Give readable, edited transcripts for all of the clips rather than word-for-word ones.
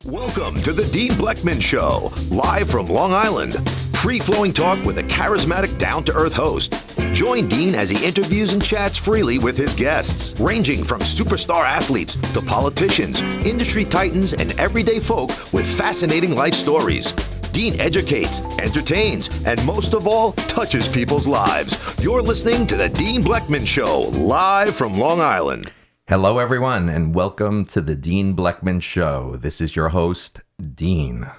Welcome to the Dean Blechman Show, live from Long Island. Free-flowing talk with a charismatic, down-to-earth host. Join Dean as he interviews and chats freely with his guests, ranging from superstar athletes to politicians, industry titans, and everyday folk with fascinating life stories. Dean educates, entertains, and most of all, touches people's lives. You're listening to the Dean Blechman Show, live from Long Island. Hello, everyone, and welcome to the Dean Blechman Show. This is your host, Dean.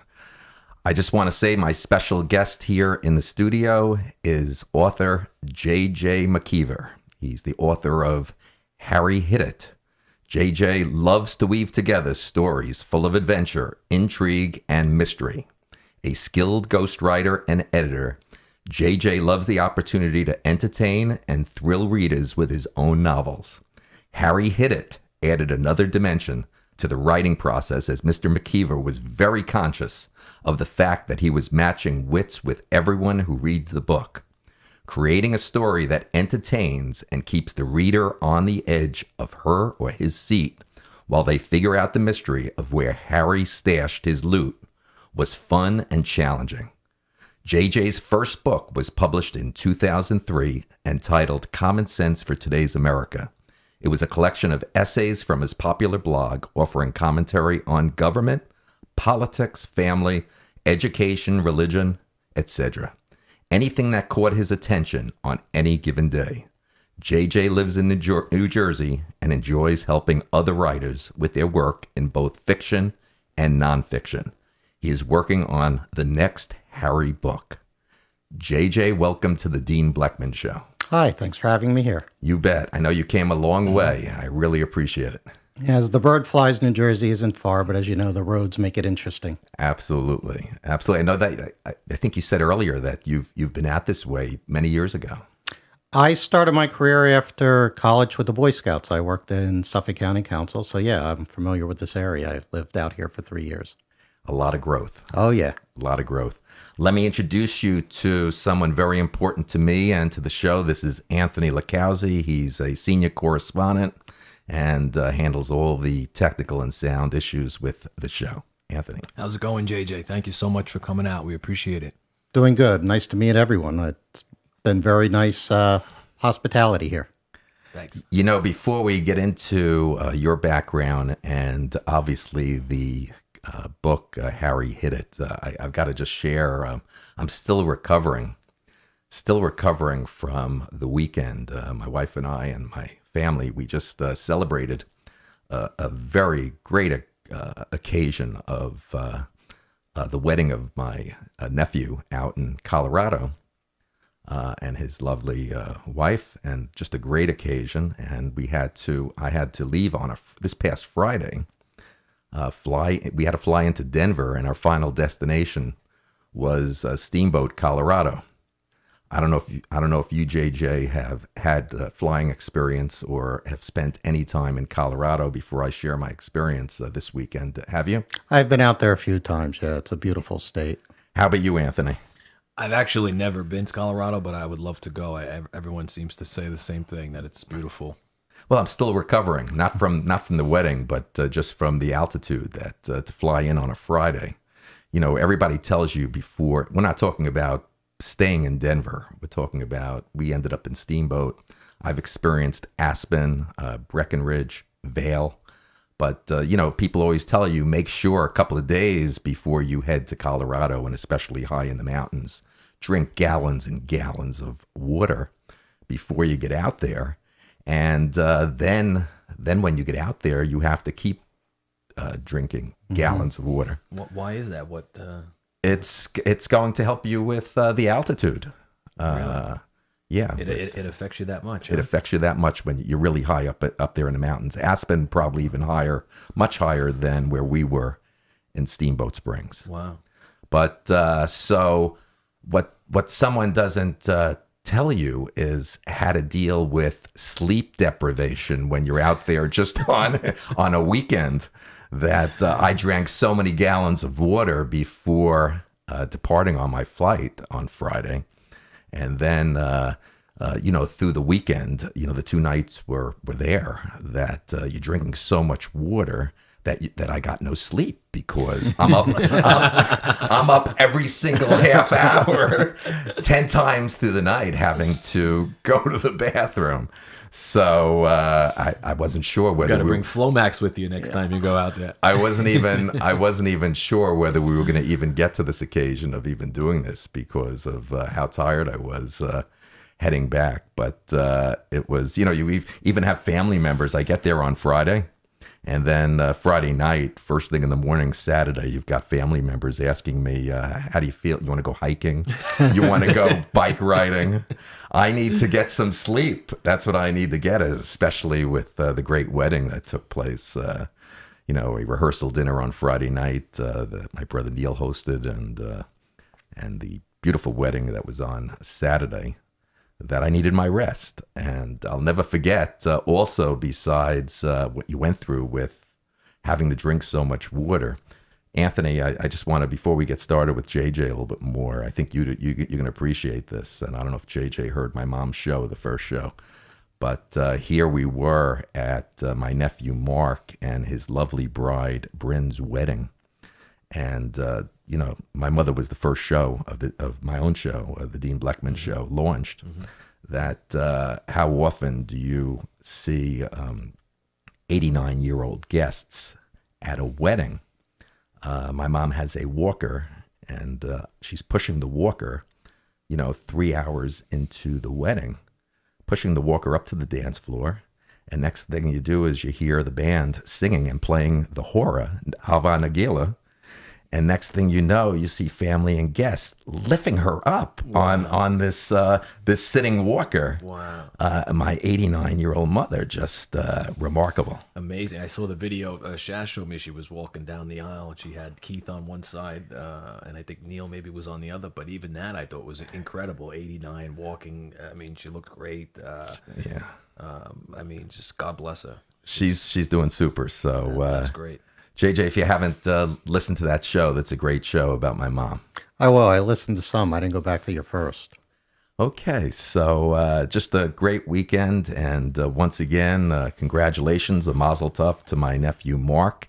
I just want to say my special guest here in the studio is author J.J. McKeever. He's the author of Harry Hit It. J.J. loves to weave together stories full of adventure, intrigue, and mystery. A skilled ghostwriter and editor, J.J. loves the opportunity to entertain and thrill readers with his own novels. Harry Hit It added another dimension to the writing process, as Mr. McKeever was very conscious of the fact that he was matching wits with everyone who reads the book, creating a story that entertains and keeps the reader on the edge of her or his seat while they figure out the mystery of where Harry stashed his loot was fun and challenging. JJ's first book was published in 2003 and titled Common Sense for Today's America. It was a collection of essays from his popular blog offering commentary on government, politics, family, education, religion, etc. Anything that caught his attention on any given day. JJ lives in New Jersey and enjoys helping other writers with their work in both fiction and nonfiction. He is working on the next Harry book. JJ, welcome to the Dean Blechman Show. Hi, thanks for having me here. You bet. I know you came a long way. I really appreciate it. As the bird flies, New Jersey isn't far, but as you know, the roads make it interesting. Absolutely. Absolutely. I know that I think you said earlier that you've been out this way many years ago. I started my career after college with the Boy Scouts. I worked in Suffolk County Council, so yeah, I'm familiar with this area. I've lived out here for 3 years. A lot of growth. Oh, yeah. A lot of growth. Let me introduce you to someone very important to me and to the show. This is Anthony Lacaze. He's a senior correspondent and handles all the technical and sound issues with the show. Anthony. How's it going, JJ? Thank you so much for coming out. We appreciate it. Doing good. Nice to meet everyone. It's been very nice hospitality here. Thanks. You know, before we get into your background and obviously the book, Harry Hit It, I've got to just share, I'm still recovering from the weekend. My wife and I and my family, we just celebrated a very great occasion of the wedding of my nephew out in Colorado and his lovely wife, and just a great occasion. And I had to leave on this past Friday. We had to fly into Denver, and our final destination was Steamboat, Colorado. I don't know if you, JJ, have had flying experience or have spent any time in Colorado before I share my experience this weekend. Have you? I've been out there a few times. Yeah, it's a beautiful state. How about you, Anthony? I've actually never been to Colorado, but I would love to go. Everyone seems to say the same thing, that it's beautiful. Well, I'm still recovering, not from the wedding, but just from the altitude that to fly in on a Friday. You know, everybody tells you before, we're not talking about staying in Denver. We're talking about, we ended up in Steamboat. I've experienced Aspen, Breckenridge, Vail. But, you know, people always tell you, make sure a couple of days before you head to Colorado, and especially high in the mountains, drink gallons and gallons of water before you get out there. And then when you get out there, you have to keep drinking gallons of water. Why is that? It's going to help you with the altitude. Really? Yeah. It affects you that much. It affects you that much when you're really high up there in the mountains. Aspen probably even higher, much higher than where we were in Steamboat Springs. Wow. But so what someone doesn't tell you is how to deal with sleep deprivation when you're out there just on a weekend. That I drank so many gallons of water before departing on my flight on Friday. And then, through the weekend, the 2 nights were there that you're drinking so much water that I got no sleep because I'm up I'm up every single half hour 10 times through the night having to go to the bathroom. So I wasn't sure whether You got to bring Flomax with you next time you go out there. I wasn't even sure whether we were going to even get to this occasion of even doing this because of how tired I was heading back. But it was, you even have family members. I get there on Friday, and then Friday night, first thing in the morning, Saturday, you've got family members asking me, how do you feel? You want to go hiking? You want to go bike riding? I need to get some sleep. That's what I need to get, especially with the great wedding that took place. A rehearsal dinner on Friday night that my brother Neil hosted, and the beautiful wedding that was on Saturday. That I needed my rest. And I'll never forget, also, besides what you went through with having to drink so much water, Anthony, I just want to, before we get started with JJ a little bit more, I think you're going to appreciate this. And I don't know if JJ heard my mom's show, the first show, but here we were at my nephew Mark and his lovely bride Bryn's wedding. And my mother was the first show of my own show, the Dean Blechman show, launched. Mm-hmm. That how often do you see 89-year-old guests at a wedding? My mom has a walker, and she's pushing the walker, 3 hours into the wedding, pushing the walker up to the dance floor. And next thing you do is you hear the band singing and playing the hora, Hava Nagila. And next thing you know, you see family and guests lifting her up on this this sitting walker. Wow. My 89-year-old mother, just remarkable. Amazing. I saw the video. Shash showed me she was walking down the aisle, and she had Keith on one side, and I think Neil maybe was on the other. But even that I thought was incredible. 89, walking. I mean, she looked great. Yeah. Just God bless her. She's doing super. So that's great. JJ, if you haven't listened to that show, that's a great show about my mom. I will. I listened to some. I didn't go back to your first. Okay, so just a great weekend. And once again, congratulations, a mazel tov to my nephew Mark,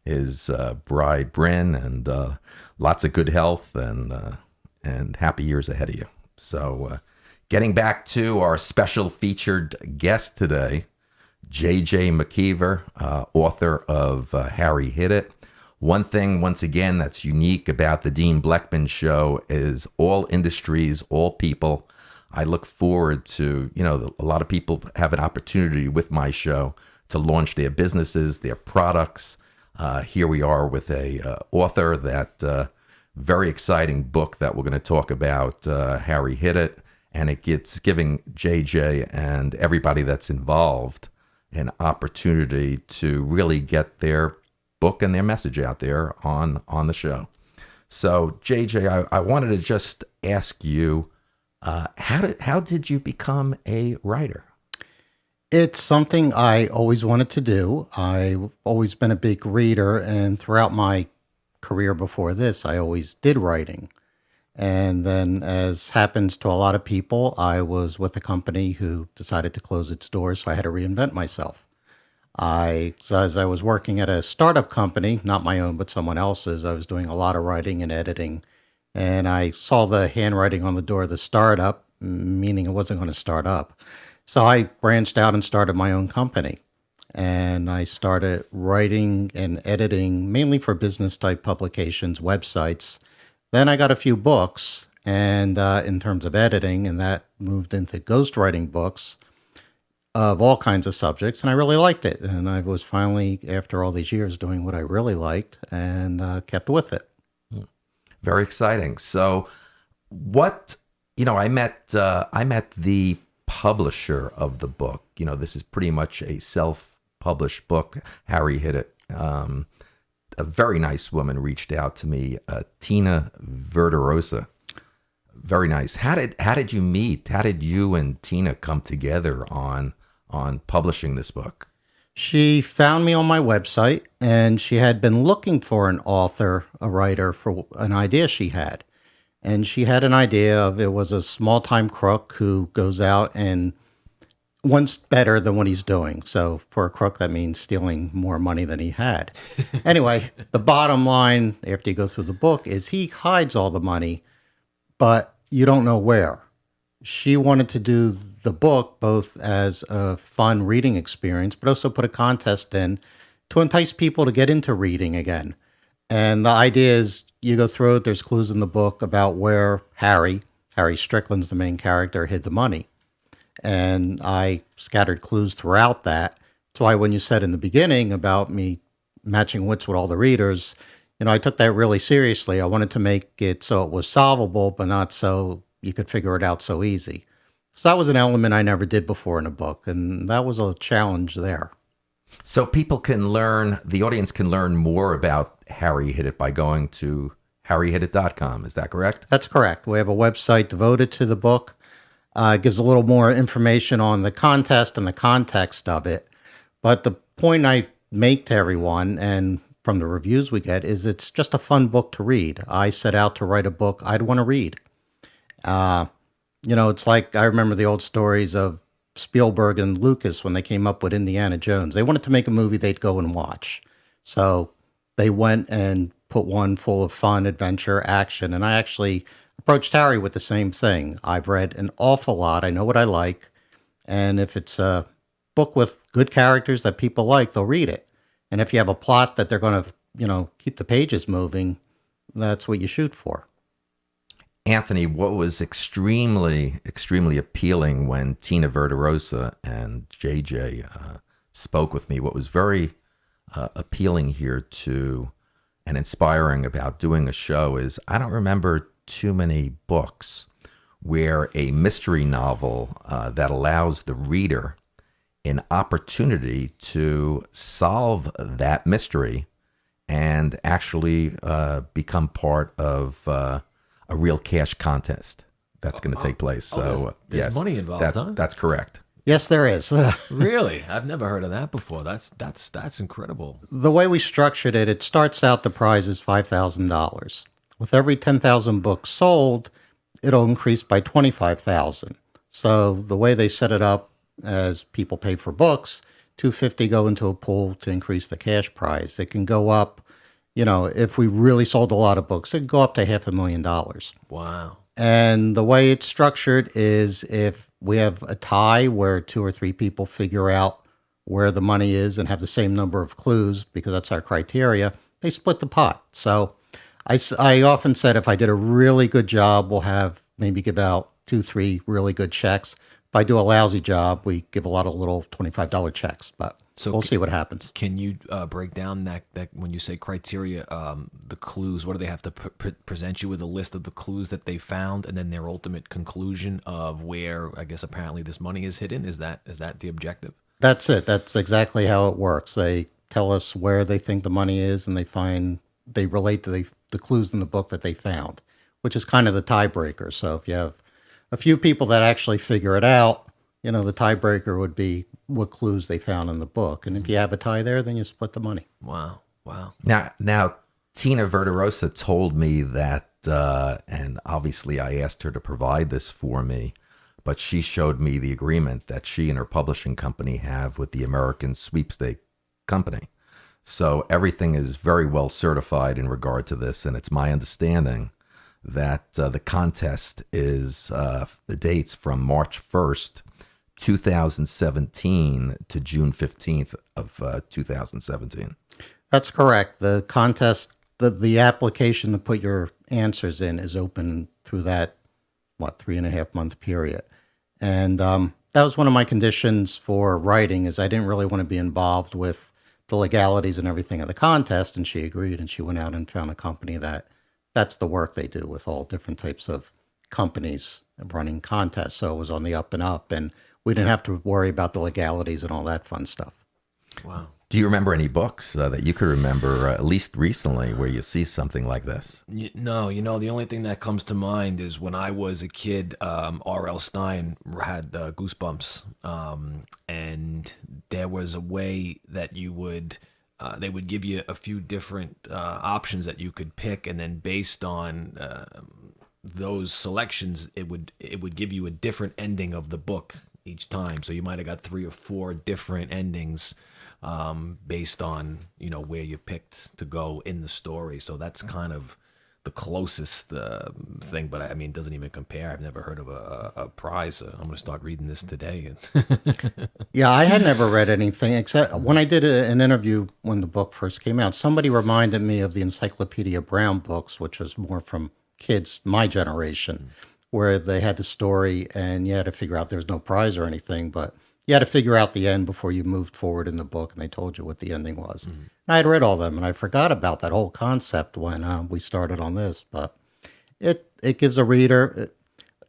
his bride Bryn, and lots of good health and happy years ahead of you. So getting back to our special featured guest today, J.J. McKeever, author of Harry Hit It. One thing, once again, that's unique about the Dean Blechman Show is all industries, all people. I look forward to, a lot of people have an opportunity with my show to launch their businesses, their products. Here we are with a author that very exciting book that we're going to talk about, Harry Hit It. And it gets giving J.J. and everybody that's involved an opportunity to really get their book and their message out there on the show. So, JJ, I wanted to just ask you, how did you become a writer? It's something I always wanted to do. I've always been a big reader, and throughout my career before this, I always did writing. And then, as happens to a lot of people, I was with a company who decided to close its doors, so I had to reinvent myself. As I was working at a startup company, not my own, but someone else's, I was doing a lot of writing and editing, and I saw the handwriting on the door of the startup, meaning it wasn't going to start up. So I branched out and started my own company. And I started writing and editing, mainly for business-type publications, websites. Then I got a few books, and in terms of editing, and that moved into ghostwriting books of all kinds of subjects, and I really liked it. And I was finally, after all these years, doing what I really liked, and kept with it. Very exciting. So, I met the publisher of the book. This is pretty much a self-published book. Harry Hit It. A very nice woman reached out to me, Tina Verderosa. Very nice. How did you meet? How did you and Tina come together on publishing this book? She found me on my website, and she had been looking for an author, a writer, for an idea she had. And she had an idea of, it was a small-time crook who goes out and one's better than what he's doing. So for a crook, that means stealing more money than he had. Anyway, the bottom line after you go through the book is he hides all the money, but you don't know where. She wanted to do the book both as a fun reading experience, but also put a contest in to entice people to get into reading again. And the idea is you go through it, there's clues in the book about where Harry Strickland's the main character, hid the money. And I scattered clues throughout that. That's why when you said in the beginning about me matching wits with all the readers, I took that really seriously. I wanted to make it so it was solvable, but not so you could figure it out so easy. So that was an element I never did before in a book, and that was a challenge there. So people can learn, the audience can learn more about Harry Hit It by going to harryhitit.com. Is that correct? That's correct. We have a website devoted to the book. It gives a little more information on the contest and the context of it. But the point I make to everyone, and from the reviews we get, is it's just a fun book to read. I set out to write a book I'd want to read. It's like I remember the old stories of Spielberg and Lucas when they came up with Indiana Jones. They wanted to make a movie they'd go and watch. So they went and put one full of fun, adventure, action. And I actually approached Harry with the same thing. I've read an awful lot. I know what I like. And if it's a book with good characters that people like, they'll read it. And if you have a plot that they're going to, keep the pages moving, that's what you shoot for. Anthony, what was extremely, extremely appealing when Tina Verderosa and JJ spoke with me, what was very appealing here to and inspiring about doing a show is I don't remember too many books where a mystery novel that allows the reader an opportunity to solve that mystery and actually become part of a real cash contest that's going to take place. So there's yes, money involved, that's correct. Yes, there is. Really? I've never heard of that before. That's incredible. The way we structured it, it starts out the prize is $5,000. With every 10,000 books sold, it'll increase by 25,000. So the way they set it up, as people pay for books, $250 go into a pool to increase the cash prize. It can go up, if we really sold a lot of books, it can go up to $500,000. Wow. And the way it's structured is if we have a tie where 2 or 3 people figure out where the money is and have the same number of clues, because that's our criteria, they split the pot. So I often said if I did a really good job, we'll have maybe give out 2, 3 really good checks. If I do a lousy job, we give a lot of little $25 checks, but we'll see what happens. Can you break down that when you say criteria, the clues, what do they have to present you with a list of the clues that they found and then their ultimate conclusion of where, I guess, apparently this money is hidden? Is that the objective? That's it. That's exactly how it works. They tell us where they think the money is and they relate to the clues in the book that they found, which is kind of the tiebreaker. So if you have a few people that actually figure it out, the tiebreaker would be what clues they found in the book. And if you have a tie there, then you split the money. Wow. Now Tina Verderosa told me that, and obviously I asked her to provide this for me, but she showed me the agreement that she and her publishing company have with the American Sweepstake Company. So everything is very well certified in regard to this, and it's my understanding that the contest is the dates from March 1st, 2017 to June 15th of 2017. That's correct. The contest, the application to put your answers in is open through that, 3.5 month period. And that was one of my conditions for writing is I didn't really want to be involved with the legalities and everything of the contest. And she agreed, and she went out and found a company that's the work they do with all different types of companies running contests. So it was on the up and up, and we didn't have to worry about the legalities and all that fun stuff. Wow. Do you remember any books that you could remember, at least recently, where you see something like this? No, the only thing that comes to mind is when I was a kid, R.L. Stine had Goosebumps, and there was a way that you would... they would give you a few different options that you could pick, and then based on those selections, it would give you a different ending of the book each time. So you might have got 3 or 4 different endings based on, where you picked to go in the story. So that's kind of the closest thing, but I mean, it doesn't even compare. I've never heard of a prize. I'm going to start reading this today. Yeah, I had never read anything except when I did an interview when the book first came out. Somebody reminded me of the Encyclopedia Brown books, which was more from kids my generation, where they had the story and you had to figure out there's no prize or anything, but you had to figure out the end before you moved forward in the book, and they told you what the ending was. And I had read all them, and I forgot about that whole concept when we started on this. But it gives a reader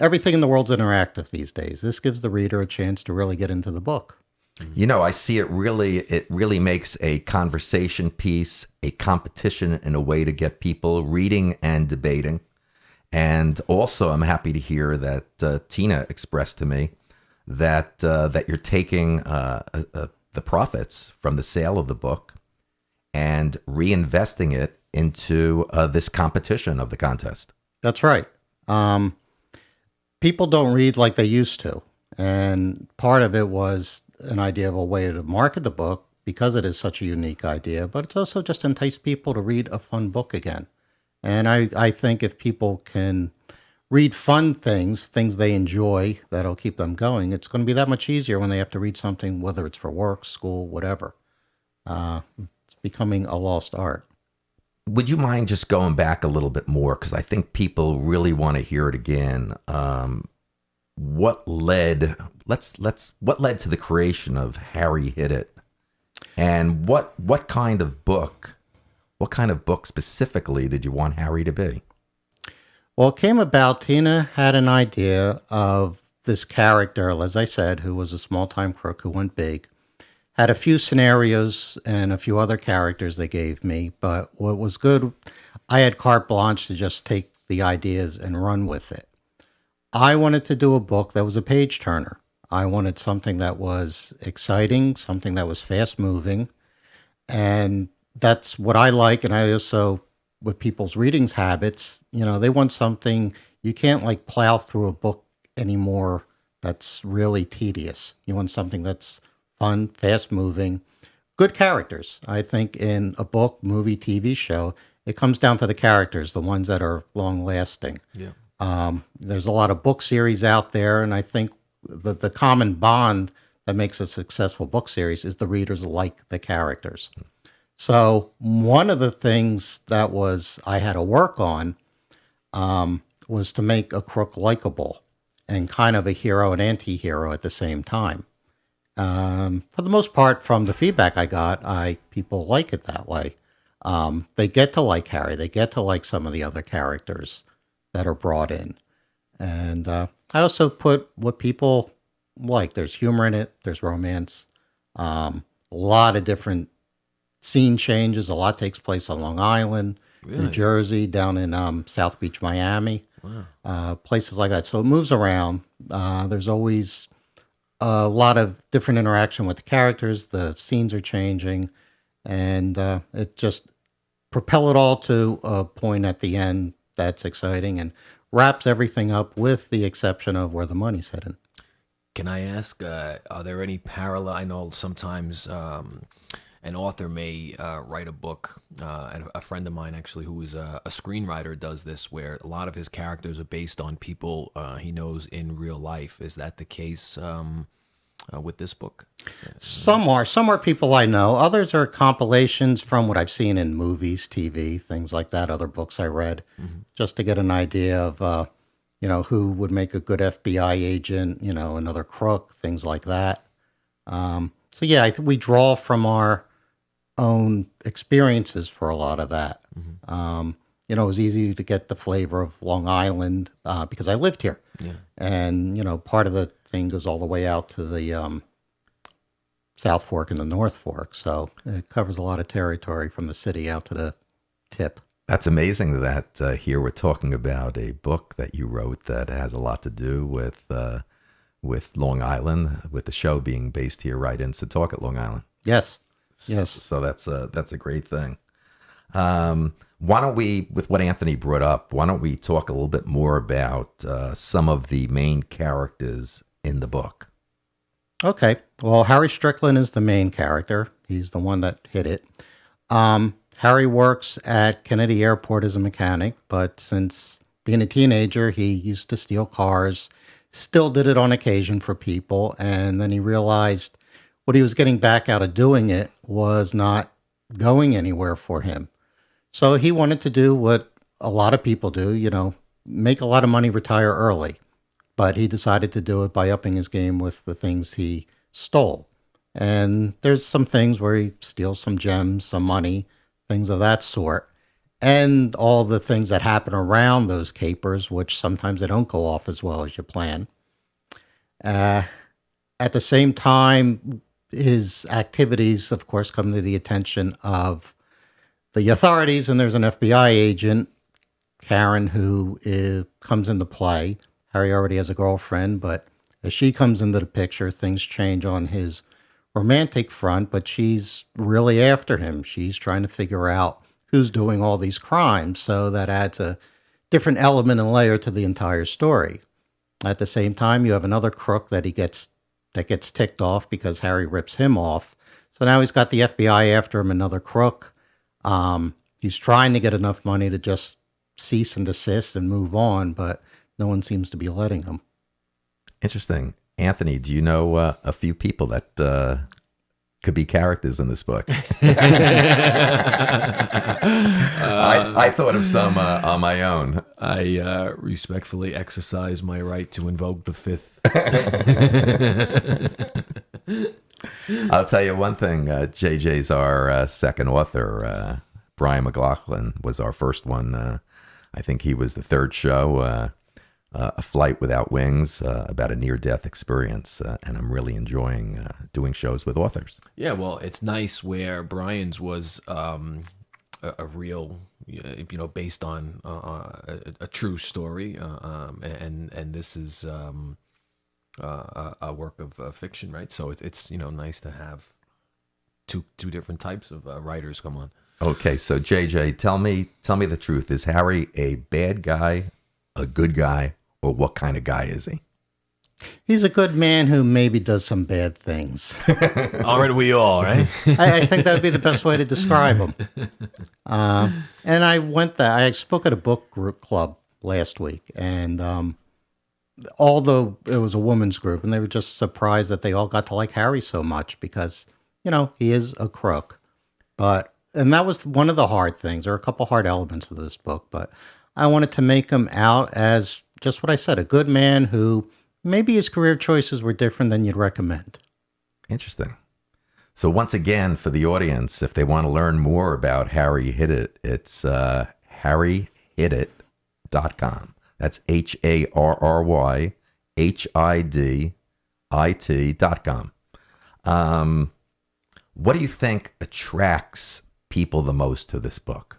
everything in the world's interactive these days. This gives the reader a chance to really get into the book. I see it really makes a conversation piece, a competition in a way to get people reading and debating. And also, I'm happy to hear that Tina expressed to me that you're taking the profits from the sale of the book and reinvesting it into this competition of the contest. That's right. People don't read like they used to. And part of it was an idea of a way to market the book because it is such a unique idea, but it's also just entice people to read a fun book again. And I think if people can read fun things they enjoy, that'll keep them going. It's going to be that much easier when they have to read something, whether it's for work, school, whatever. It's becoming a lost art. Would you mind just going back a little bit more? Because I think people really want to hear it again. What led to the creation of Harry Hit It? And what kind of book specifically did you want Harry to be? Well, it came about, Tina had an idea of this character, as I said, who was a small-time crook who went big. Had a few scenarios and a few other characters they gave me, but what was good, I had carte blanche to just take the ideas and run with it. I wanted to do a book that was a page-turner. I wanted something that was exciting, something that was fast-moving, and that's what I like, and I also, with people's readings habits, they want something, you can't like plow through a book anymore that's really tedious. You want something that's fun, fast moving, good characters. I think in a book, movie, TV show, it comes down to the characters, the ones that are long lasting. Yeah. There's a lot of book series out there, and I think the common bond that makes a successful book series is the readers like the characters. So one of the things that I had to work on was to make a crook likable and kind of a hero and anti-hero at the same time. For the most part, from the feedback I got, people like it that way. They get to like Harry. They get to like some of the other characters that are brought in. And I also put what people like. There's humor in it. There's romance. A lot of different scene changes. A lot takes place on Long Island, New Jersey, down in South Beach, Miami, places like that. So it moves around. There's always a lot of different interaction with the characters. The scenes are changing, and it just propel it all to a point at the end that's exciting and wraps everything up with the exception of where the money's hidden. Can I ask, are there any parallel? I know sometimes an author may write a book, and a friend of mine actually who is a screenwriter does this, where a lot of his characters are based on people he knows in real life. Is that the case with this book? Some are people I know. Others are compilations from what I've seen in movies, TV, things like that, other books I read, just to get an idea of, who would make a good FBI agent, another crook, things like that. So yeah, we draw from our own experiences for a lot of that. It was easy to get the flavor of Long Island because I lived here. Yeah. And, part of the thing goes all the way out to the South Fork and the North Fork. So it covers a lot of territory from the city out to the tip. That's amazing that here we're talking about a book that you wrote that has a lot to do with Long Island, with the show being based here right in Setauket, Long Island. Yes. Yes. So that's a great thing. Why don't we, with what Anthony brought up, why don't we talk a little bit more about some of the main characters in the book? Okay. Well, Harry Strickland is the main character. He's the one that hit it. Harry works at Kennedy Airport as a mechanic, but since being a teenager, he used to steal cars, still did it on occasion for people, and then he realized what he was getting back out of doing it was not going anywhere for him. So he wanted to do what a lot of people do, make a lot of money, retire early. But he decided to do it by upping his game with the things he stole. And there's some things where he steals some gems, some money, things of that sort. And all the things that happen around those capers, which sometimes they don't go off as well as you plan. At the same time, his activities, of course, come to the attention of the authorities, and there's an FBI agent, Karen, who comes into play. Harry already has a girlfriend, but as she comes into the picture, things change on his romantic front, but she's really after him. She's trying to figure out who's doing all these crimes, so that adds a different element and layer to the entire story. At the same time, you have another crook that gets ticked off because Harry rips him off. So now he's got the FBI after him, another crook. He's trying to get enough money to just cease and desist and move on, but no one seems to be letting him. Interesting. Anthony, do you know a few people that could be characters in this book? I thought of some on my own. I respectfully exercise my right to invoke the fifth. I'll tell you one thing. JJ's our second author. Brian McLaughlin was our first one. I think he was the third show. A Flight Without Wings, about a near-death experience, and I'm really enjoying doing shows with authors. Yeah, well, it's nice where Brian's was a real, based on a true story, and this is a work of fiction, right? So it's nice to have two different types of writers come on. Okay, so JJ, tell me the truth. Is Harry a bad guy, a good guy, or what kind of guy is he? He's a good man who maybe does some bad things. Aren't we all, right? I think that would be the best way to describe him. And I spoke at a book group club last week, and although it was a women's group, and they were just surprised that they all got to like Harry so much because, he is a crook. And that was one of the hard things. There are a couple hard elements of this book, but I wanted to make him out as just what I said, a good man who maybe his career choices were different than you'd recommend. Interesting. So once again, for the audience, if they want to learn more about Harry Hit It, it's harryhidit.com. That's HarryHidit.com. What do you think attracts people the most to this book?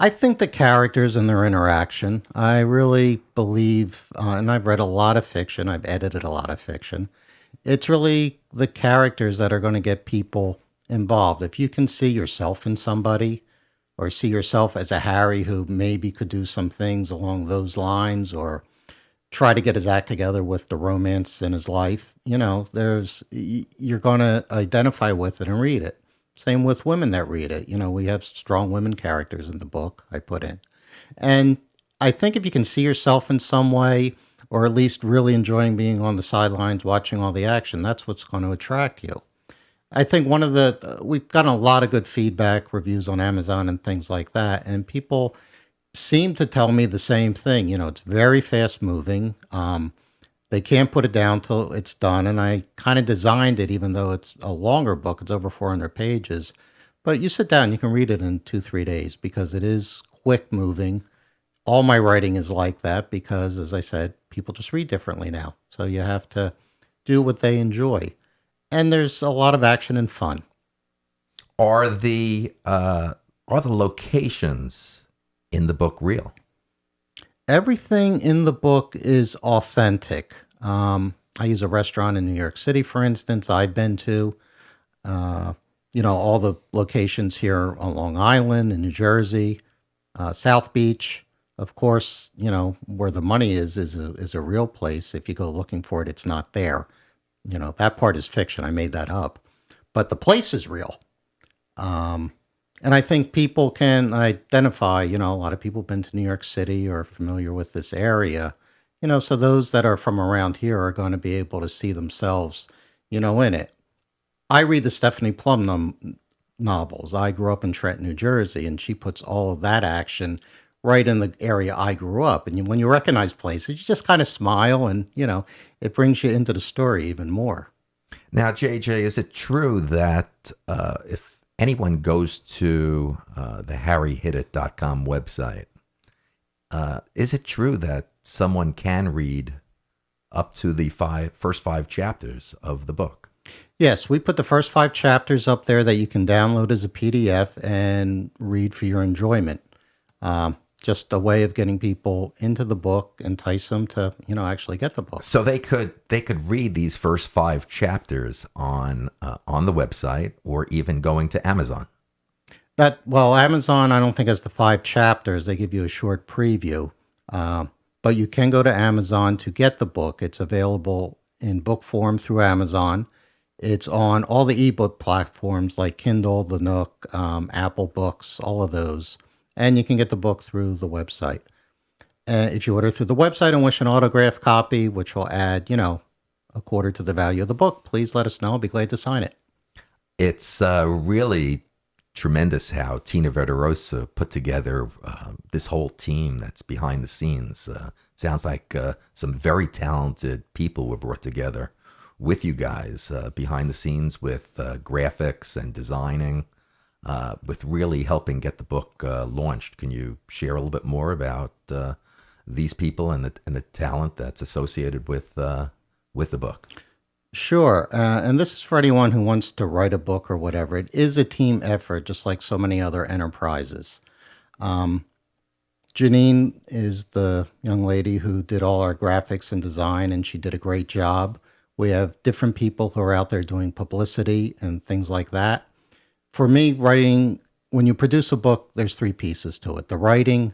I think the characters and their interaction. I really believe, and I've read a lot of fiction, I've edited a lot of fiction. It's really the characters that are going to get people involved. If you can see yourself in somebody, or see yourself as a Harry who maybe could do some things along those lines, or try to get his act together with the romance in his life, you're going to identify with it and read it. Same with women that read it. We have strong women characters in the book I put in. And I think if you can see yourself in some way, or at least really enjoying being on the sidelines, watching all the action, that's what's going to attract you. I think we've gotten a lot of good feedback, reviews on Amazon and things like that. And people seem to tell me the same thing. It's very fast moving. They can't put it down till it's done. And I kind of designed it, even though it's a longer book, it's over 400 pages. But you sit down, you can read it in 2-3 days because it is quick moving. All my writing is like that because, as I said, people just read differently now. So you have to do what they enjoy. And there's a lot of action and fun. Are the locations in the book real? Everything in the book is authentic. I use a restaurant in New York City, for instance, I've been to. All the locations here on Long Island in New Jersey, South Beach. Of course, where the money is a real place. If you go looking for it, it's not there. That part is fiction. I made that up. But the place is real. And I think people can identify, a lot of people have been to New York City or familiar with this area, so those that are from around here are going to be able to see themselves, in it. I read the Stephanie Plum novels. I grew up in Trenton, New Jersey, and she puts all of that action right in the area I grew up. And when you recognize places, you just kind of smile and, it brings you into the story even more. Now, JJ, is it true that if anyone goes to the harryhitit.com website, is it true that someone can read up to the first five chapters of the book? Yes, we put the first 5 chapters up there that you can download as a PDF and read for your enjoyment. Just a way of getting people into the book, entice them to, actually get the book. So they could read these first 5 chapters on the website, or even going to Amazon. Amazon, I don't think has the 5 chapters. They give you a short preview, but you can go to Amazon to get the book. It's available in book form through Amazon. It's on all the ebook platforms like Kindle, the Nook, Apple Books, all of those. And you can get the book through the website. If you order through the website and wish an autographed copy, which will add, a quarter to the value of the book, please let us know. I'll be glad to sign it. It's really tremendous how Tina Verderosa put together this whole team that's behind the scenes. Sounds like some very talented people were brought together with you guys behind the scenes with graphics and designing. With really helping get the book launched. Can you share a little bit more about these people and the talent that's associated with the book? Sure. And this is for anyone who wants to write a book or whatever. It is a team effort, just like so many other enterprises. Janine is the young lady who did all our graphics and design, and she did a great job. We have different people who are out there doing publicity and things like that. For me, writing, when you produce a book, there's 3 pieces to it: the writing,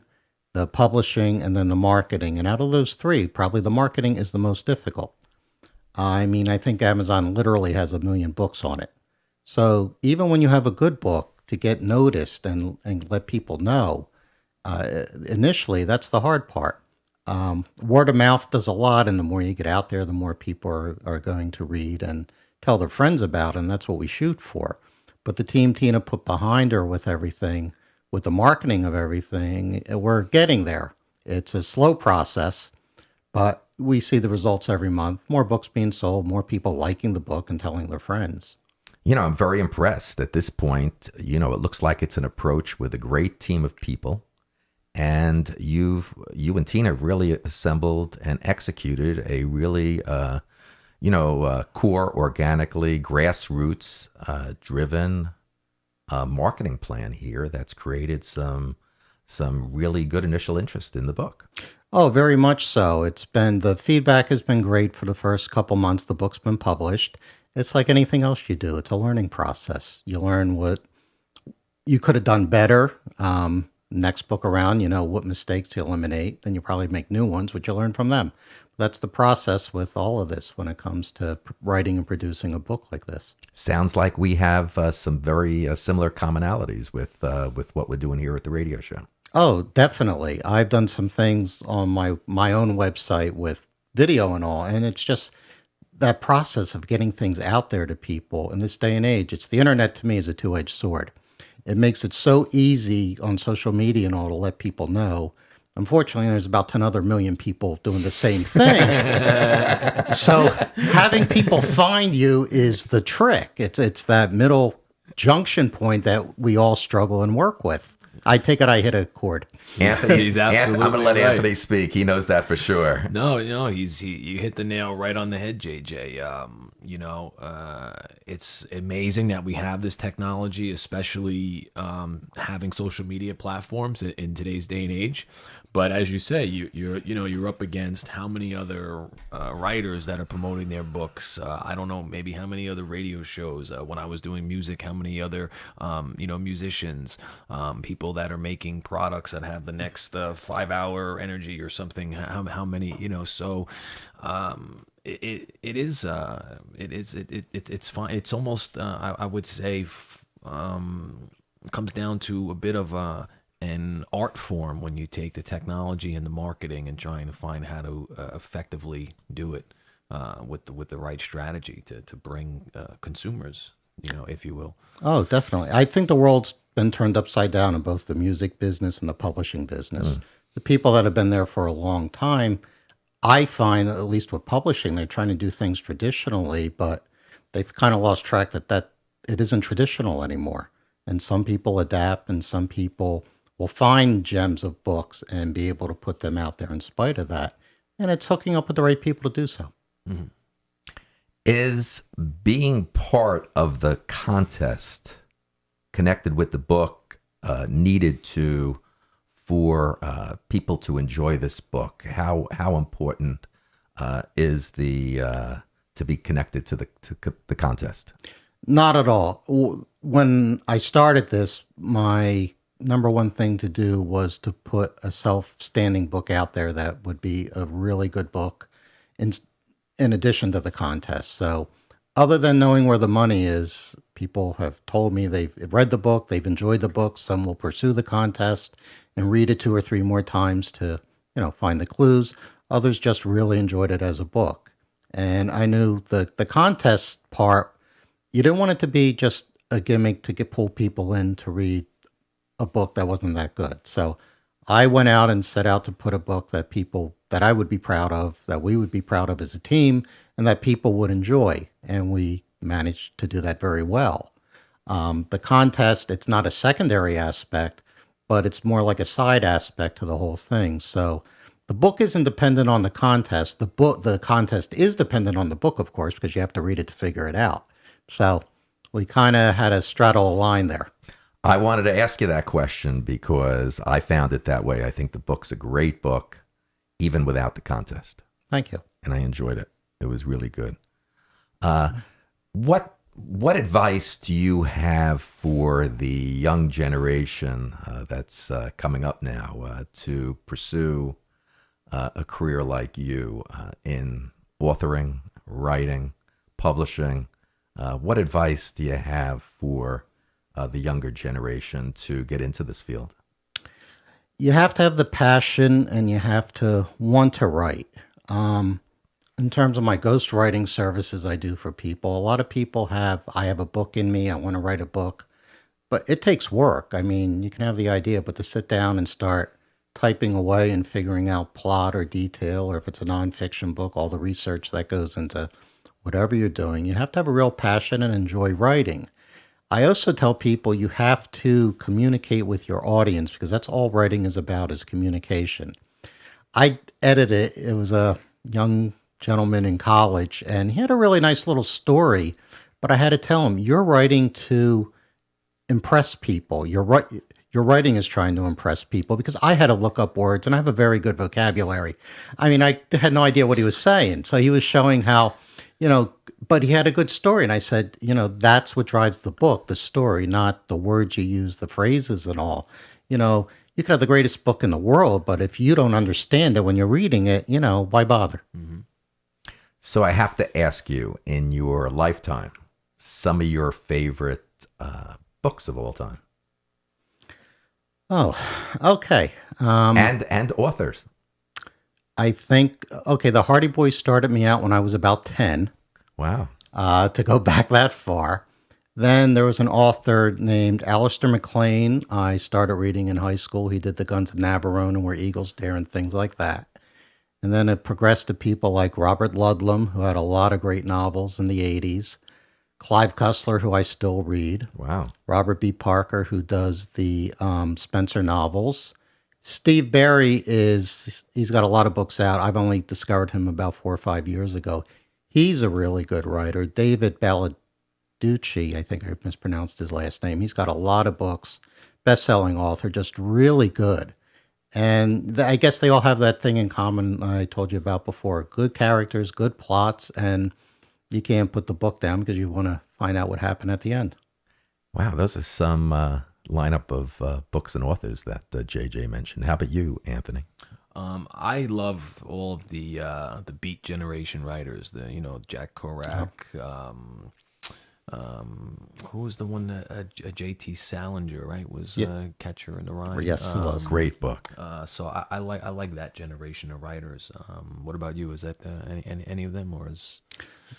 the publishing, and then the marketing. And out of those 3, probably the marketing is the most difficult. I think Amazon literally has 1 million books on it. So even when you have a good book, to get noticed and let people know, initially, that's the hard part. Word of mouth does a lot, and the more you get out there, the more people are going to read and tell their friends about it, and that's what we shoot for. But the team Tina put behind her with everything, with the marketing of everything, we're getting there. It's a slow process, but we see the results every month. More books being sold, more people liking the book and telling their friends. I'm very impressed at this point. It looks like it's an approach with a great team of people. And you and Tina have really assembled and executed a really core, organically, grassroots driven marketing plan here that's created some really good initial interest in the book. Oh, very much so. The feedback has been great for the first couple months the book's been published. It's like anything else you do. It's a learning process. You learn what you could have done better. Next book around, what mistakes to eliminate. Then you probably make new ones, which you learn from them. That's the process with all of this when it comes to writing and producing a book like this. Sounds like we have some very similar commonalities with what we're doing here at the radio show. Oh, definitely. I've done some things on my own website with video and all, and it's just that process of getting things out there to people in this day and age. The internet to me is a two-edged sword. It makes it so easy on social media and all to let people know. Unfortunately, there's about 10 other million people doing the same thing. So having people find you is the trick. It's that middle junction point that we all struggle and work with. I take it I hit a chord. Anthony, he's absolutely I'm going to let right. Anthony speak. He knows that for sure. No, you hit the nail right on the head, JJ. It's amazing that we have this technology, especially having social media platforms in today's day and age. But as you say, you're up against how many other writers that are promoting their books. I don't know, maybe how many other radio shows. When I was doing music, how many other musicians, people that are making products that have the next 5-hour energy or something. How many? So it's fine. It's almost I would say comes down to a bit of an art form when you take the technology and the marketing and trying to find how to effectively do it with the right strategy to bring consumers, if you will. Oh, definitely. I think the world's been turned upside down in both the music business and the publishing business. The people that have been there for a long time, I find, at least with publishing, they're trying to do things traditionally, but they've kind of lost track that it isn't traditional anymore. And some people adapt, and some people will find gems of books and be able to put them out there in spite of that. And it's hooking up with the right people to do so. Mm-hmm. Is being part of the contest connected with the book needed for people to enjoy this book? How important is the to be connected to the contest? Not at all. When I started this, my number one thing to do was to put a self-standing book out there that would be a really good book in addition to the contest. So other than knowing where the money is, people have told me they've read the book, they've enjoyed the book. Some will pursue the contest and read it 2 or 3 more times to, find the clues. Others just really enjoyed it as a book. And I knew the contest part, you didn't want it to be just a gimmick to pull people in to read a book that wasn't that good. So I went out and set out to put a book that I would be proud of, that we would be proud of as a team, and that people would enjoy. And we managed to do that very well. The contest, it's not a secondary aspect, but it's more like a side aspect to the whole thing. So the book isn't dependent on the contest. The contest is dependent on the book, of course, because you have to read it to figure it out. So we kind of had to straddle a line there. I wanted to ask you that question because I found it that way. I think the book's a great book, even without the contest. Thank you. And I enjoyed it. It was really good. What advice do you have for the young generation that's coming up now to pursue a career like you in authoring, writing, publishing? What advice do you have for the younger generation to get into this field? You have to have the passion and you have to want to write. In terms of my ghostwriting services I do for people, a lot of people I have a book in me, I want to write a book, but it takes work. I mean, you can have the idea, but to sit down and start typing away and figuring out plot or detail, or if it's a nonfiction book, all the research that goes into whatever you're doing, you have to have a real passion and enjoy writing. I also tell people you have to communicate with your audience because that's all writing is about, is communication. I edited it. It was a young gentleman in college, and he had a really nice little story, but I had to tell him, you're writing to impress people. Your writing is trying to impress people, because I had to look up words, and I have a very good vocabulary. I mean, I had no idea what he was saying. So he was showing how, but he had a good story. And I said, that's what drives the book, the story, not the words you use, the phrases and all. You could have the greatest book in the world, but if you don't understand it when you're reading it, why bother? Mm-hmm. So I have to ask you, in your lifetime, some of your favorite books of all time. Oh, okay. And authors. I think, the Hardy Boys started me out when I was about 10. Wow. To go back that far. Then there was an author named Alistair MacLean I started reading in high school. He did The Guns of Navarone and Where Eagles Dare and things like that. And then it progressed to people like Robert Ludlum, who had a lot of great novels in the 80s. Clive Cussler, who I still read. Wow. Robert B. Parker, who does the Spencer novels. Steve Berry he's got a lot of books out. I've only discovered him about 4 or 5 years ago. He's a really good writer. David Baladucci, I think I mispronounced his last name. He's got a lot of books. Best-selling author, just really good. And I guess they all have that thing in common I told you about before. Good characters, good plots, and you can't put the book down because you want to find out what happened at the end. Wow, those are some lineup of books and authors that JJ mentioned. How about you, Anthony? I love all of the Beat Generation writers. Jack Kerouac. Who was the one that J.T. Salinger, right? Was Catcher in the Rye. Yes, it was. Great book. So I like that generation of writers. What about you? Is that any of them, or is?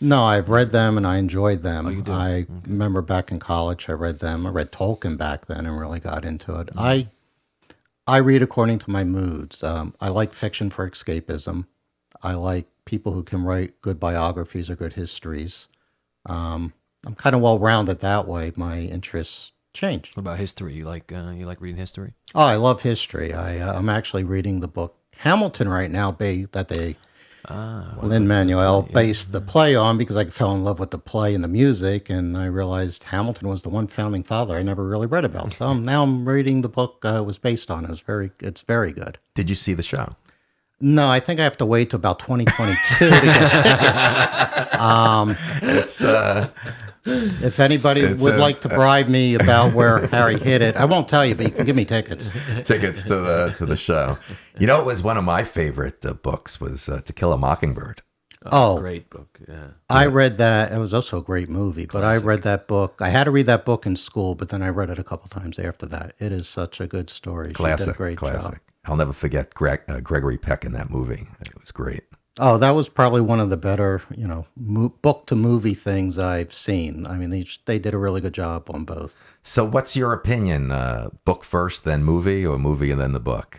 No, I've read them and I enjoyed them. Oh, you do? I Okay. remember back in college, I read them. I read Tolkien back then and really got into it. I read according to my moods. I like fiction for escapism. I like people who can write good biographies or good histories. I'm kind of well-rounded that way. My interests change. What about history? You like reading history? Oh, I love history. I'm actually reading the book Hamilton right now that they Lin-Manuel based the play on, because I fell in love with the play and the music, and I realized Hamilton was the one founding father I never really read about. So now I'm reading the book it was based on. It's very good. Did you see the show? No, I think I have to wait till about 2022 to get tickets. If anybody would like to bribe me about where Harry hid it, I won't tell you, but you can give me tickets. Tickets to the show. You know, it was one of my favorite books was To Kill a Mockingbird. Oh, Great book. Yeah. I read that. It was also a great movie, but I read that book. I had to read that book in school, but then I read it a couple times after that. It is such a good story. She did a Classic, great classic. job. I'll never forget Gregory Peck in that movie. It was great. Oh, that was probably one of the better, book to movie things I've seen. I mean, they did a really good job on both. So what's your opinion? Book first, then movie, or movie and then the book?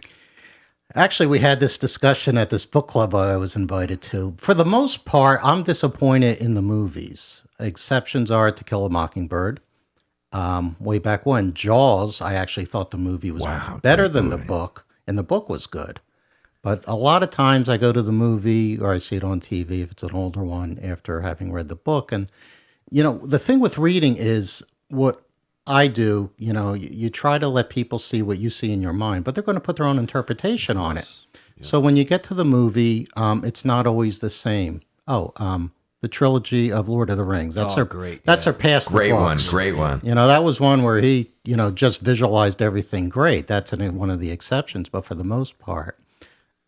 Actually, we had this discussion at this book club I was invited to. For the most part, I'm disappointed in the movies. Exceptions are To Kill a Mockingbird. Way back when, Jaws, I actually thought the movie was better great than movie. the book, and the book was good. But a lot of times I go to the movie or I see it on TV if it's an older one after having read the book. And, the thing with reading is what I do, you try to let people see what you see in your mind, but they're going to put their own interpretation on it. Yeah. So when you get to the movie, it's not always the same. The trilogy of Lord of the Rings. That's great. That's our past. Great one, books. great one. That was one where he, just visualized everything great. That's one of the exceptions, but for the most part,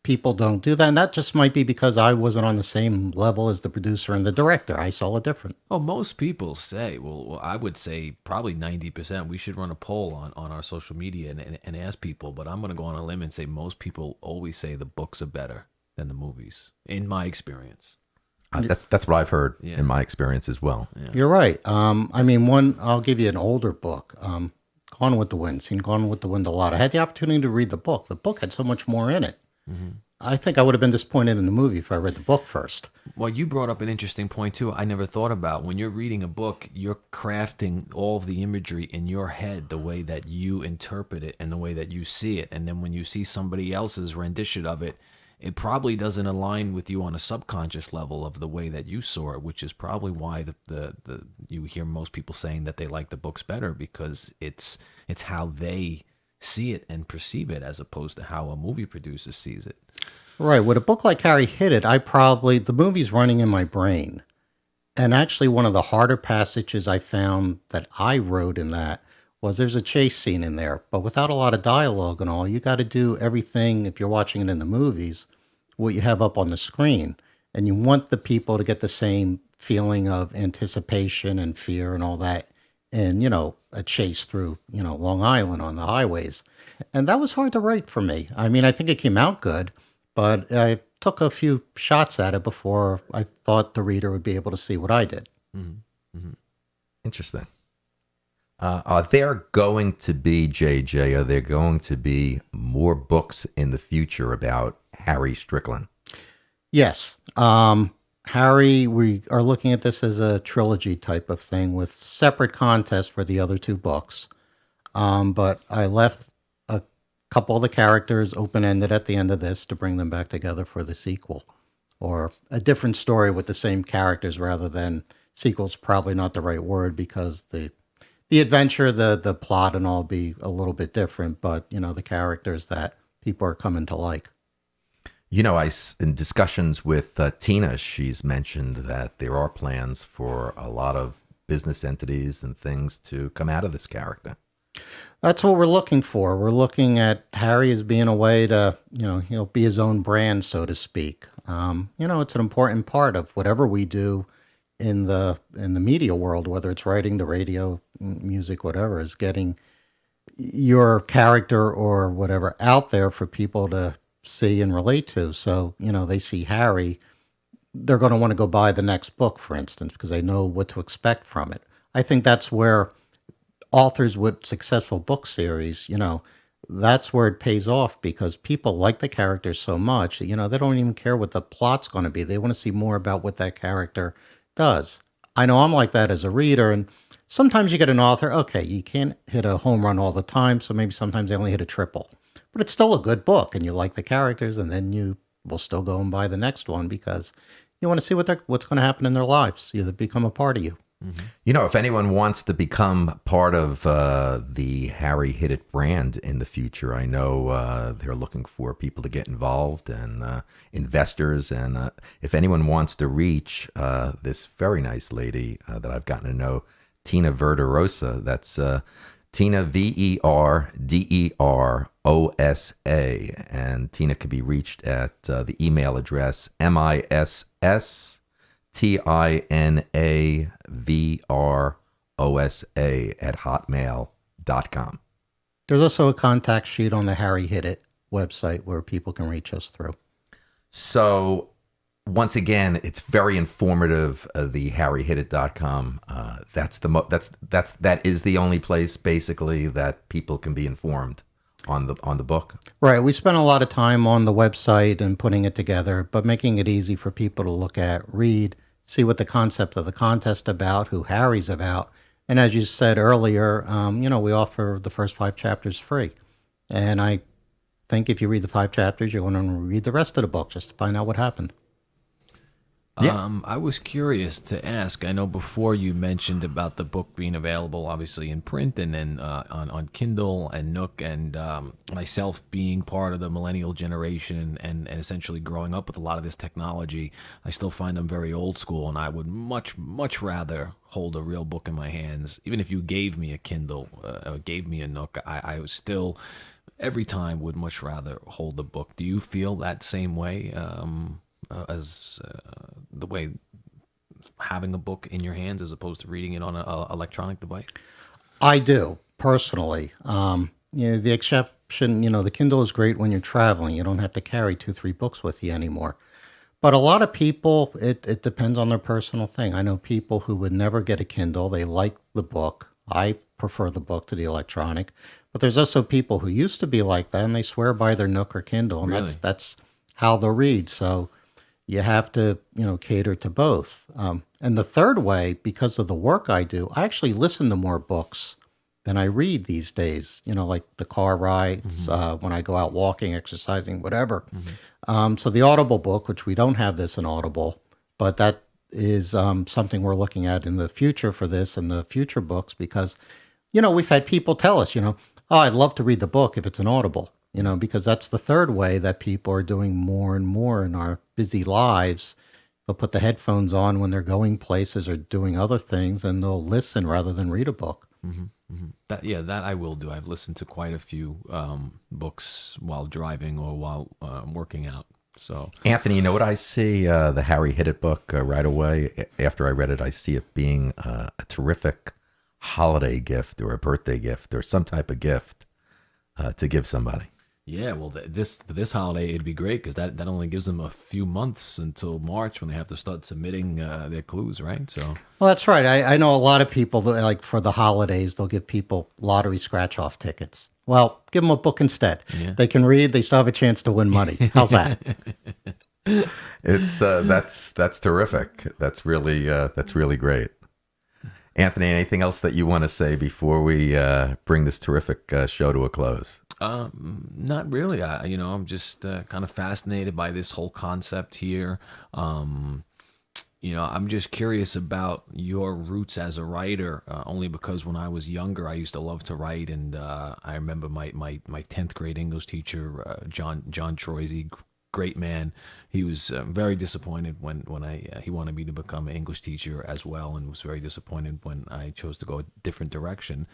people don't do that. And that just might be because I wasn't on the same level as the producer and the director. I saw it different. Well, most people say, I would say probably 90%. We should run a poll on our social media and ask people, but I'm going to go on a limb and say most people always say the books are better than the movies, in my experience. That's what I've heard in my experience as well. Yeah. You're right. I'll give you an older book, Gone with the Wind. Seen Gone with the Wind a lot. I had the opportunity to read the book. The book had so much more in it. Mm-hmm. I think I would have been disappointed in the movie if I read the book first. Well, you brought up an interesting point, too. I never thought about when you're reading a book, you're crafting all of the imagery in your head the way that you interpret it and the way that you see it. And then when you see somebody else's rendition of it, it probably doesn't align with you on a subconscious level of the way that you saw it, which is probably why the you hear most people saying that they like the books better, because it's how they see it and perceive it as opposed to how a movie producer sees it. Right. With a book like Harry Hid It, the movie's running in my brain. And actually one of the harder passages I found that I wrote in that was there's a chase scene in there, but without a lot of dialogue and all. You got to do everything, if you're watching it in the movies, what you have up on the screen. And you want the people to get the same feeling of anticipation and fear and all that. And, a chase through, Long Island on the highways. And that was hard to write for me. I mean, I think it came out good, but I took a few shots at it before I thought the reader would be able to see what I did. Mm-hmm. Mm-hmm. Interesting. Are there going to be, JJ, are there going to be more books in the future about Harry Strickland? Yes. Harry, we are looking at this as a trilogy type of thing with separate contests for the other two books. But I left a couple of the characters open-ended at the end of this to bring them back together for the sequel. Or a different story with the same characters rather than sequel's probably not the right word, because the adventure, the plot and all be a little bit different, but, the characters that people are coming to like. In discussions with Tina, she's mentioned that there are plans for a lot of business entities and things to come out of this character. That's what we're looking for. We're looking at Harry as being a way to, he'll be his own brand, so to speak. It's an important part of whatever we do in the media world, whether it's writing, the radio, music, whatever, is getting your character or whatever out there for people to see and relate to. So, they see Harry, they're going to want to go buy the next book, for instance, because they know what to expect from it. I think that's where authors with successful book series, that's where it pays off because people like the characters so much that, they don't even care what the plot's going to be. They want to see more about what that character does. I know I'm like that as a reader, and sometimes you get an author, okay, you can't hit a home run all the time, so maybe sometimes they only hit a triple. But it's still a good book, and you like the characters, and then you will still go and buy the next one because you want to see what's going to happen in their lives. They become a part of you. If anyone wants to become part of the Harry Hit It brand in the future, I know they're looking for people to get involved and investors. And if anyone wants to reach this very nice lady that I've gotten to know, Tina Verderosa, that's Tina Verderosa, and Tina can be reached at the email address MISSTINAVROSA@hotmail.com. There's also a contact sheet on the Harry Hit It website where people can reach us through. So once again, it's very informative. The harryhitit.com. That is the only place basically that people can be informed on the book. Right. We spent a lot of time on the website and putting it together, but making it easy for people to look at, read, see what the concept of the contest about, who Harry's about. And as you said earlier, we offer the first 5 chapters free. And I think if you read the 5 chapters, you're going to read the rest of the book just to find out what happened. Yeah. I was curious to ask. I know before you mentioned about the book being available, obviously in print and then on Kindle and Nook, and myself being part of the millennial generation and essentially growing up with a lot of this technology, I still find them very old school, and I would much, much rather hold a real book in my hands. Even if you gave me a Kindle, or gave me a Nook, I was still, every time, would much rather hold the book. Do you feel that same way? As the way having a book in your hands as opposed to reading it on an electronic device? I do, personally. The exception, the Kindle is great when you're traveling. You don't have to carry 2-3 books with you anymore. But a lot of people, it depends on their personal thing. I know people who would never get a Kindle. They like the book. I prefer the book to the electronic. But there's also people who used to be like that, and they swear by their Nook or Kindle, and Really? that's how they'll read. So you have to, cater to both. And the third way, because of the work I do, I actually listen to more books than I read these days, like the car rides, when I go out walking, exercising, whatever. So the Audible book, which we don't have this in Audible, but that is something we're looking at in the future for this and the future books because, we've had people tell us, oh, I'd love to read the book if it's an Audible. Because that's the third way that people are doing more and more in our busy lives. They'll put the headphones on when they're going places or doing other things, and they'll listen rather than read a book. That I will do. I've listened to quite a few books while driving or while working out. So, Anthony, you know what I see? The Harry Hit It book right away. After I read it, I see it being a terrific holiday gift or a birthday gift or some type of gift to give somebody. yeah, well, this holiday it'd be great because that only gives them a few months until March when they have to start submitting their clues, right? So, Well, that's right. I know a lot of people that, like for the holidays, they'll give people lottery scratch-off tickets. Well, give them a book instead. Yeah. They can read. They still have a chance to win money. How's that? It's that's terrific. That's really great. Anthony, anything else that you want to say before we bring this terrific show to a close? Not really. I'm just kind of fascinated by this whole concept here. I'm just curious about your roots as a writer, only because when I was younger, I used to love to write, and I remember my 10th grade English teacher, John Troisy, great man. He was very disappointed when he wanted me to become an English teacher as well, and was very disappointed when I chose to go a different direction.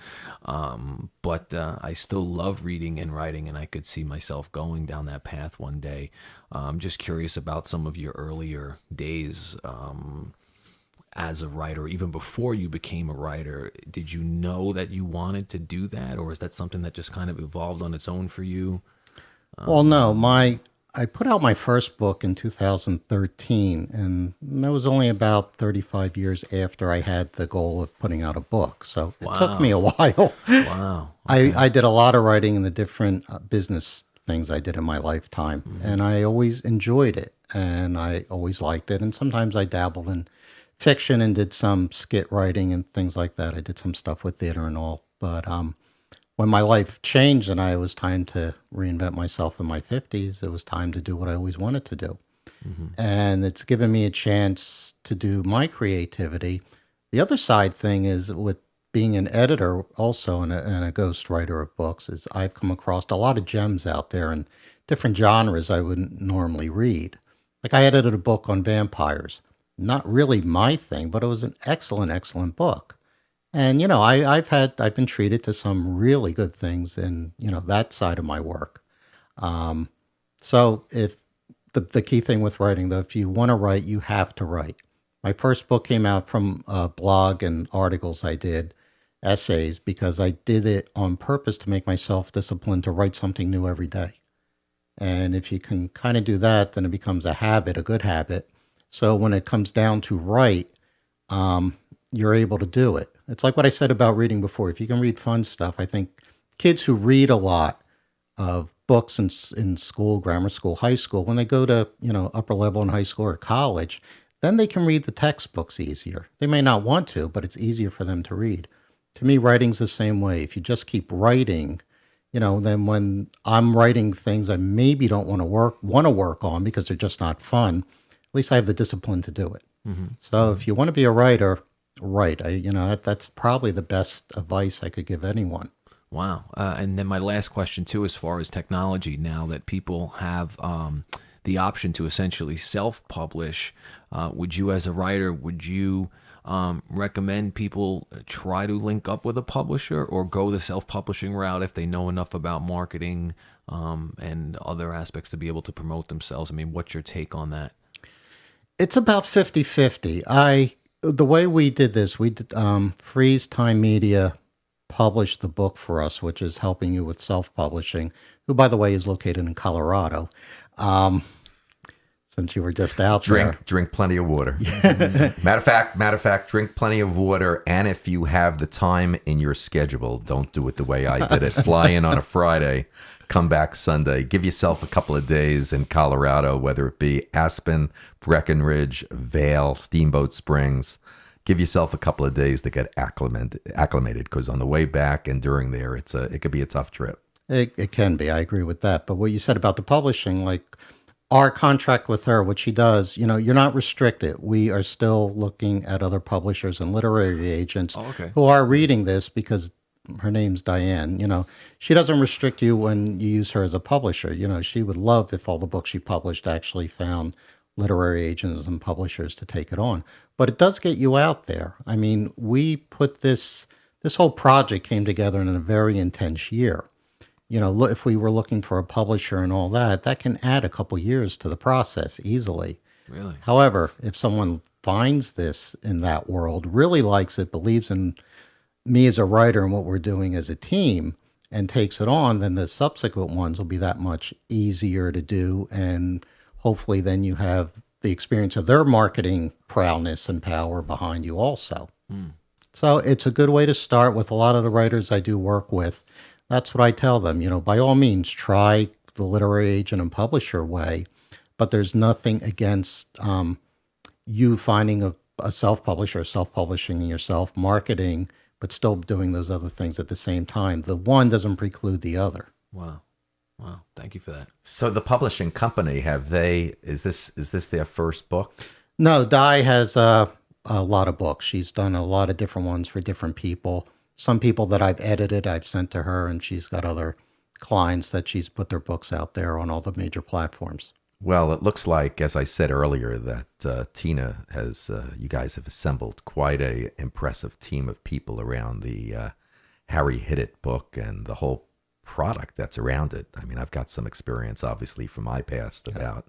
But I still love reading and writing, and I could see myself going down that path one day. I'm just curious about some of your earlier days as a writer, even before you became a writer. Did you know that you wanted to do that, or is that something that just kind of evolved on its own for you? Well, no, I put out my first book in 2013, and that was only about 35 years after I had the goal of putting out a book. So it took me a while. Wow. I did a lot of writing in the different business things I did in my lifetime, and I always enjoyed it, and I always liked it. And sometimes I dabbled in fiction and did some skit writing and things like that. I did some stuff with theater and all. But when my life changed and it was time to reinvent myself in my 50s, it was time to do what I always wanted to do. And it's given me a chance to do my creativity. The other side thing is with being an editor also and a ghostwriter of books is I've come across a lot of gems out there in different genres I wouldn't normally read. Like I edited a book on vampires. Not really my thing, but it was an excellent, excellent book. And, you know, I've been treated to some really good things in, you know, that side of my work. So if the key thing with writing, though, if you want to write, you have to write. My first book came out from a blog and articles I did, essays, because I did it on purpose to make myself disciplined to write something new every day. And if you can kind of do that, then it becomes a habit, a good habit. So when it comes down to write, you're able to do it. It's like what I said about reading before. If you can read fun stuff, I think kids who read a lot of books in school, grammar school, high school, when they go to, you know, upper level in high school or college, then they can read the textbooks easier. They may not want to, but it's easier for them to read. To me, writing's the same way. If you just keep writing, you know, then when I'm writing things I maybe don't want to work on because they're just not fun, at least I have the discipline to do it. So if you want to be a writer, write. That's probably the best advice I could give anyone. Wow. And then my last question, too, as far as technology, now that people have the option to essentially self-publish, would you as a writer, would you recommend people try to link up with a publisher or go the self-publishing route if they know enough about marketing and other aspects to be able to promote themselves? I mean, what's your take on that? It's about 50-50. The way we did this, we did Freeze Time Media published the book for us, which is helping you with self-publishing, who, by the way, is located in Colorado. Since you were just out there. Drink plenty of water. Matter of fact, drink plenty of water. And if you have the time in your schedule, don't do it the way I did it. Fly in on a Friday, come back Sunday. Give yourself a couple of days in Colorado, whether it be Aspen, Breckenridge, Vail, Steamboat Springs. Give yourself a couple of days to get acclimated, because on the way back and during there, it could be a tough trip. It can be. I agree with that. But what you said about the publishing, like our contract with her, what she does, you know, you're not restricted. We are still looking at other publishers and literary agents who are reading this because her name's Diane. You know, she doesn't restrict you when you use her as a publisher. You know, she would love if all the books she published actually found literary agents and publishers to take it on. But it does get you out there. I mean, we put this whole project came together in a very intense year. You know, if we were looking for a publisher and all that, that can add a couple years to the process easily. Really? However, if someone finds this in that world, really likes it, believes in me as a writer and what we're doing as a team, and takes it on, then the subsequent ones will be that much easier to do. And hopefully then you have the experience of their marketing prowess and power behind you also. So it's a good way to start with a lot of the writers I do work with. That's what I tell them, you know, by all means, try the literary agent and publisher way, but there's nothing against you finding a self-publisher, self-publishing yourself, marketing, but still doing those other things at the same time. The one doesn't preclude the other. Wow. Thank you for that. So the publishing company, is this their first book? No, Di has a lot of books. She's done a lot of different ones for different people. Some people that I've edited, I've sent to her, and she's got other clients that she's put their books out there on all the major platforms. Well, it looks like, as I said earlier, that Tina you guys have assembled quite a impressive team of people around the Harry Hit It book and the whole product that's around it. I mean, I've got some experience, obviously, from my past about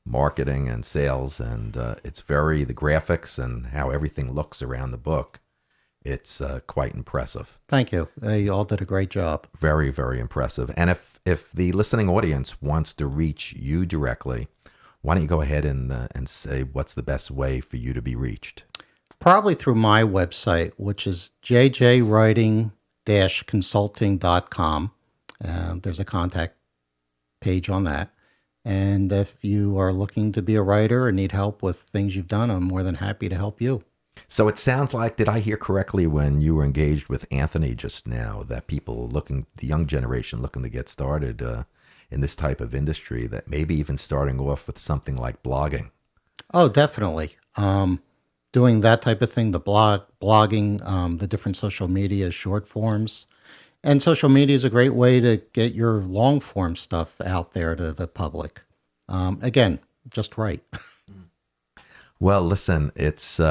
marketing and sales, and it's the graphics and how everything looks around the book. It's quite impressive. Thank you. You all did a great job. Very, very impressive. And if the listening audience wants to reach you directly, why don't you go ahead and say what's the best way for you to be reached? Probably through my website, which is jjwriting-consulting.com. There's a contact page on that. And if you are looking to be a writer and need help with things you've done, I'm more than happy to help you. So it sounds like, did I hear correctly when you were engaged with Anthony just now, that people the young generation looking to get started in this type of industry, that maybe even starting off with something like blogging? Oh, definitely. Doing that type of thing, the blogging, the different social media, short forms. And social media is a great way to get your long form stuff out there to the public. Again, just write. Well, listen, it's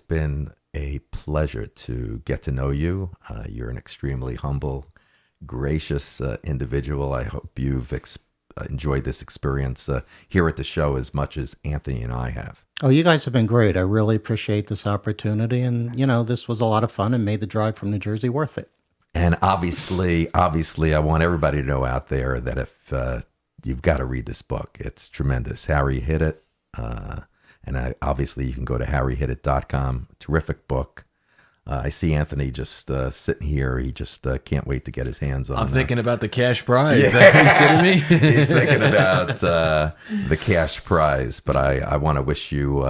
been a pleasure to get to know you. You're an extremely humble, gracious individual. I hope you've enjoyed this experience here at the show as much as Anthony and I have. Oh, you guys have been great. I really appreciate this opportunity. And, this was a lot of fun and made the drive from New Jersey worth it. And obviously, I want everybody to know out there that if you've got to read this book, it's tremendous. Harry Hit It. And obviously, you can go to harryhitit.com. Terrific book. I see Anthony just sitting here. He just can't wait to get his hands on it. I'm thinking about the cash prize. Yeah. Are you kidding me? He's thinking about the cash prize. But I want to wish you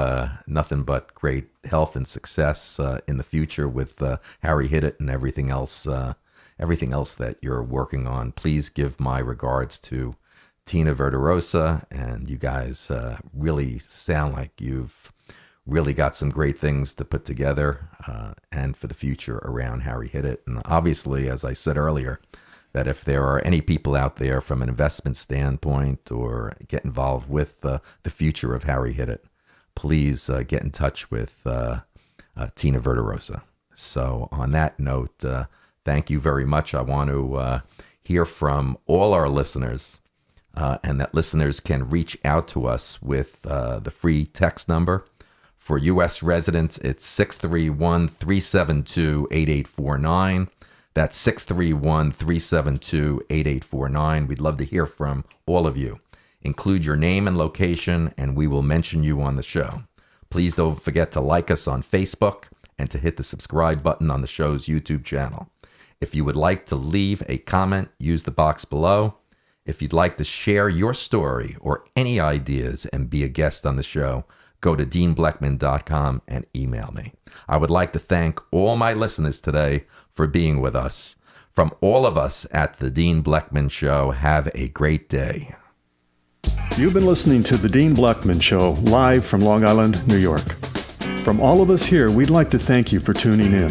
nothing but great health and success in the future with Harry Hit It and everything else that you're working on. Please give my regards to Tina Verderosa, and you guys really sound like you've really got some great things to put together and for the future around Harry Hit It. And obviously, as I said earlier, that if there are any people out there from an investment standpoint or get involved with the future of Harry Hit It, please get in touch with Tina Verderosa. So on that note, thank you very much. I want to hear from all our listeners. And that listeners can reach out to us with the free text number. For U.S. residents, it's 631-372-8849. That's 631-372-8849. We'd love to hear from all of you. Include your name and location, and we will mention you on the show. Please don't forget to like us on Facebook and to hit the subscribe button on the show's YouTube channel. If you would like to leave a comment, use the box below. If you'd like to share your story or any ideas and be a guest on the show, go to deanblechman.com and email me. I would like to thank all my listeners today for being with us. From all of us at the Dean Blechman Show, have a great day. You've been listening to the Dean Blechman Show, live from Long Island, New York. From all of us here, we'd like to thank you for tuning in.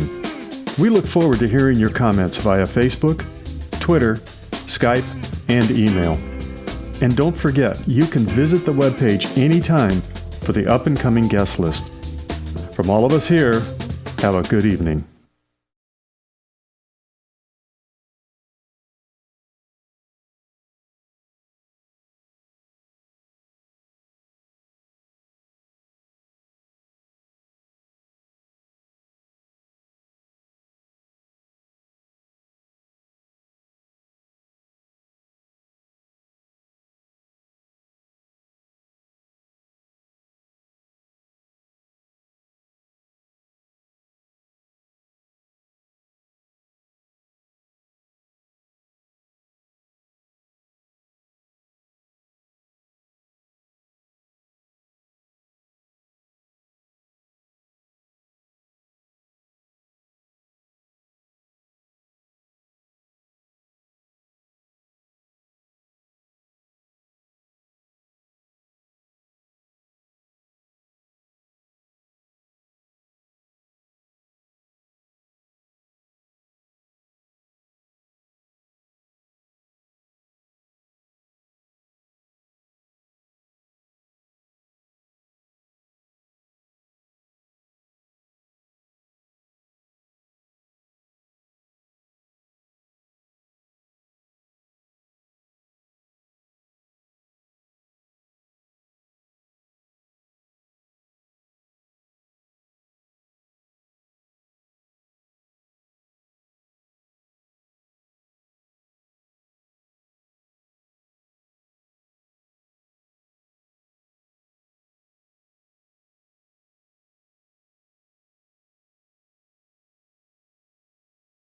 We look forward to hearing your comments via Facebook, Twitter, Skype, and email. And don't forget, you can visit the webpage anytime for the up-and-coming guest list. From all of us here, have a good evening.